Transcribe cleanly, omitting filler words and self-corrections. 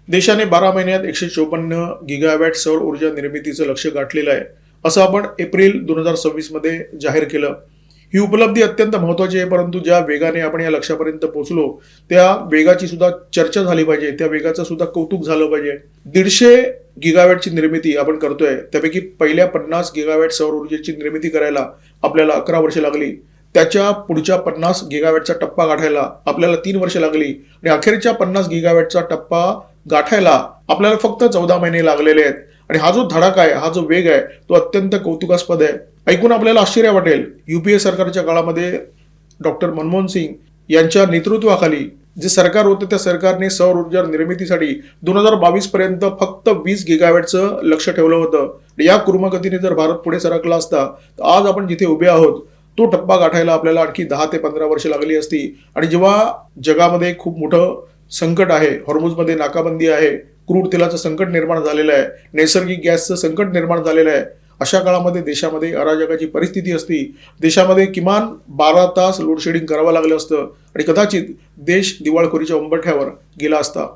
देशाने 12 महिन्यात 154 गिगावॅट सौर ऊर्जा निर्मितीचं लक्ष्य गाठलेलं आहे, असं आपण एप्रिल 2026 मध्ये जाहीर केलं. ही उपलब्धी अत्यंत महत्वाची आहे, परंतु ज्या वेगाने आपण या लक्ष्यापर्यंत पोहोचलो त्या वेगाची सुद्धा चर्चा झाली पाहिजे, त्या वेगाचं सुद्धा कौतुक झालं पाहिजे. 150 गिगावॅटची निर्मिती आपण करतोय, त्यापैकी पहिल्या 50 गिगावॅट सौर ऊर्जेची निर्मिती करायला आपल्याला 11 वर्षे लागली. त्याच्या पुढच्या 50 गिगावॅटचा टप्पा गाठायला आपल्याला 3 वर्षे लागली आणि अखेरच्या 50 गिगावॅटचा टप्पा गाठायला आपल्याला फक्त 14 महिने लागलेले आहेत. आणि हा जो धडाका आहे, हा जो वेग आहे, तो अत्यंत कौतुकास्पद आहे. ऐकून आपल्याला आश्चर्य वाटेल, युपीए सरकारच्या काळामध्ये डॉक्टर मनमोहन सिंग यांच्या नेतृत्वाखाली जे सरकार होतं त्या सरकारने सौर ऊर्जा निर्मितीसाठी 2022 पर्यंत फक्त 20 गिगावॅटचं लक्ष ठेवलं होतं. या कुर्मगतीने जर भारत पुढे सरकला असता तर आज आपण जिथे उभे आहोत तो टप्पा गाठायला आपल्याला आणखी 10 ते 15 वर्ष लागली असती. आणि जेव्हा जगामध्ये खूप मोठं संकट आहे, हॉर्मुझमध्ये नाकाबंदी आहे, क्रूड तेलाचं संकट निर्माण झालेलं आहे, नैसर्गिक गॅसचं संकट निर्माण झालेलं आहे, अशा काळामध्ये देशामध्ये अराजकाची परिस्थिती असती, देशामध्ये किमान 12 तास लोडशेडिंग करावं लागलं असतं आणि कदाचित देश दिवाळखोरीच्या उंबरठ्यावर गेला असता.